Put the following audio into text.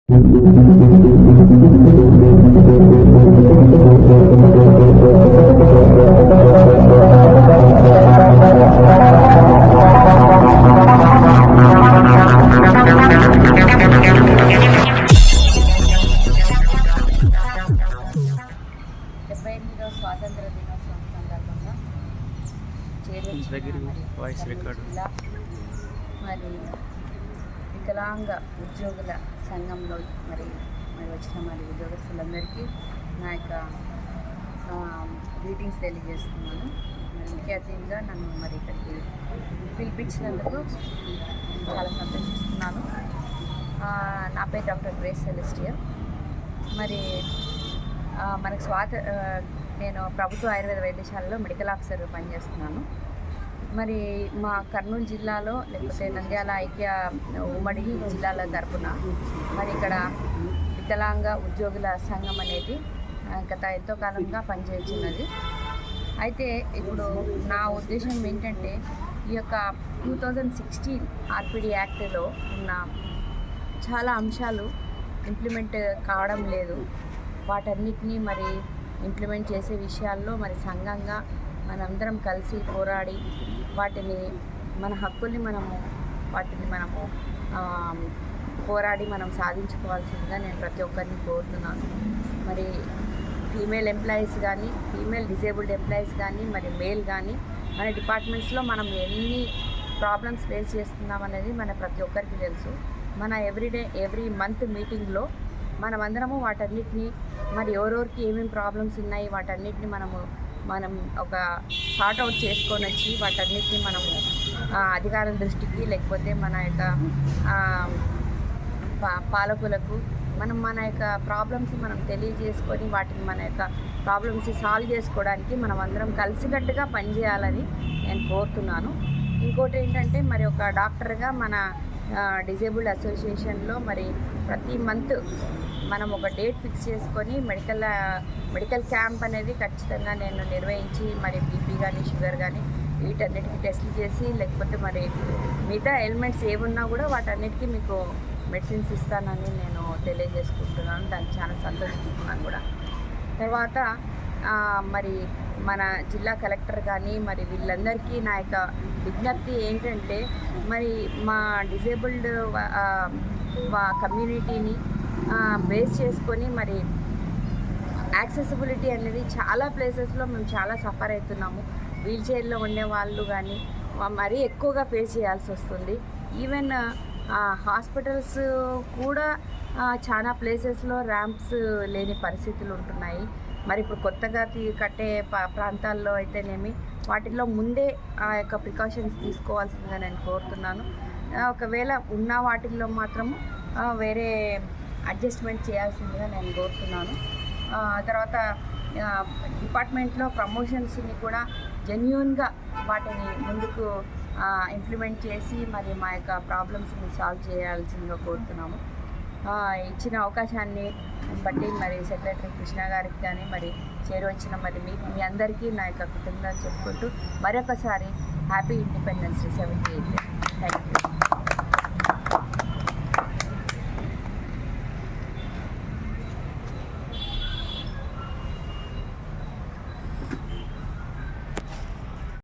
స్వాతంత్ర దినోత్సవం సందర్భంగా జిల్లా మరి వికలాంగ ఉద్యోగుల సంఘంలో మరి వచ్చిన మరి ఉద్యోగస్తులందరికీ నా యొక్క గ్రీటింగ్స్ తెలియజేస్తున్నాను. మరి ముఖ్య అతిథిగా నన్ను మరి ఇక్కడికి పిలిపించినందుకు చాలా సంతోషిస్తున్నాను. నా పేరు డాక్టర్ గ్రేస్ సెలెస్టియల్. మరి మనకు నేను ప్రభుత్వ ఆయుర్వేద వైద్యశాలలో మెడికల్ ఆఫీసర్ పనిచేస్తున్నాను. మరి మా కర్నూలు జిల్లాలో లేకపోతే నంద్యాల ఐక్య ఉమ్మడి జిల్లాల తరపున మరి ఇక్కడ వికలాంగ ఉద్యోగుల సంఘం అనేది గత ఎంతో కాలంగా పనిచేస్తున్నది. అయితే ఇప్పుడు నా ఉద్దేశం ఏంటంటే ఈ యొక్క 2016 ఆర్పిడి యాక్ట్లో ఉన్న చాలా అంశాలు ఇంప్లిమెంట్ కావడం లేదు. వాటన్నిటినీ మరి ఇంప్లిమెంట్ చేసే విషయాల్లో మరి సంఘంగా మనందరం కలిసి పోరాడి వాటిని మన హక్కుల్ని మనము పోరాడి మనం సాధించుకోవాల్సిందిగా నేను ప్రతి ఒక్కరిని కోరుతున్నాను. మరి ఫీమేల్ ఎంప్లాయీస్ కానీ, ఫీమేల్ డిసేబుల్డ్ ఎంప్లాయీస్ కానీ, మరి మేల్ కానీ మన డిపార్ట్మెంట్స్లో మనం ఎన్ని ప్రాబ్లమ్స్ ఫేస్ చేస్తున్నాం అనేది మన ప్రతి ఒక్కరికి తెలుసు. మన ఎవ్రీ మంత్ మీటింగ్లో మనమందరము వాటన్నిటిని మరి ఎవరెవరికి ఏమేమి ప్రాబ్లమ్స్ ఉన్నాయి వాటన్నిటిని మనం ఒక సార్ట్ అవుట్ చేసుకొని వచ్చి వాటన్నిటిని మనము అధికారుల దృష్టికి లేకపోతే మన యొక్క పాలకులకు మన యొక్క ప్రాబ్లమ్స్ మనం తెలియజేసుకొని వాటిని మన యొక్క ప్రాబ్లమ్స్ సాల్వ్ చేసుకోవడానికి మనం అందరం కలిసికట్టుగా పనిచేయాలని నేను కోరుతున్నాను. ఇంకోటి ఏంటంటే మరి ఒక డాక్టర్గా మన డిజేబుల్డ్ అసోసియేషన్లో మరి ప్రతి మంత్ మనం ఒక డేట్ ఫిక్స్ చేసుకొని మెడికల్ క్యాంప్ అనేది ఖచ్చితంగా నేను నిర్వహించి మరి బీపీ కానీ షుగర్ కానీ వీటన్నిటికీ టెస్టులు చేసి లేకపోతే మరి మిగతా ఎలిమెంట్స్ ఏమున్నా కూడా వాటన్నిటికీ మీకు మెడిసిన్స్ ఇస్తానని నేను తెలియజేసుకుంటున్నాను. దానికి చాలా సంతోషిస్తున్నాను కూడా. తర్వాత మరి మన జిల్లా కలెక్టర్ కానీ మరి వీళ్ళందరికీ నా యొక్క విజ్ఞప్తి ఏంటంటే మరి మా డిజేబుల్డ్ కమ్యూనిటీని బేస్ చేసుకొని మరి యాక్సెసిబిలిటీ అనేది చాలా ప్లేసెస్లో మేము చాలా సఫర్ అవుతున్నాము. వీల్ చైర్లో ఉండే వాళ్ళు కానీ మరీ ఎక్కువగా ఫేస్ చేయాల్సి వస్తుంది. ఈవెన్ హాస్పిటల్స్ కూడా చాలా ప్లేసెస్లో ర్యాంప్స్ లేని పరిస్థితులు ఉంటున్నాయి. మరి ఇప్పుడు కొత్తగా కట్టే ప్రాంతాల్లో అయితేనేమి వాటిల్లో ముందే ఆ యొక్క ప్రికాషన్స్ తీసుకోవాల్సిందిగా నేను కోరుతున్నాను. ఒకవేళ ఉన్న వాటిల్లో మాత్రము వేరే అడ్జస్ట్మెంట్ చేయాల్సిందిగా నేను కోరుతున్నాను. తర్వాత డిపార్ట్మెంట్లో ప్రమోషన్స్ని కూడా జెన్యూన్గా వాటిని ముందుకు ఇంప్లిమెంట్ చేసి మరి మా యొక్క ప్రాబ్లమ్స్ని సాల్వ్ చేయాల్సిందిగా కోరుతున్నాము. ఇచ్చిన అవకాశాన్ని బట్టి మరి సెక్రటరీ కృష్ణ గారికి కానీ మరి చేరువచ్చిన మరి మీ అందరికీ నా యొక్క కృతజ్ఞతలు చెప్పుకుంటూ మరొకసారి happy independence day 78. Thank you.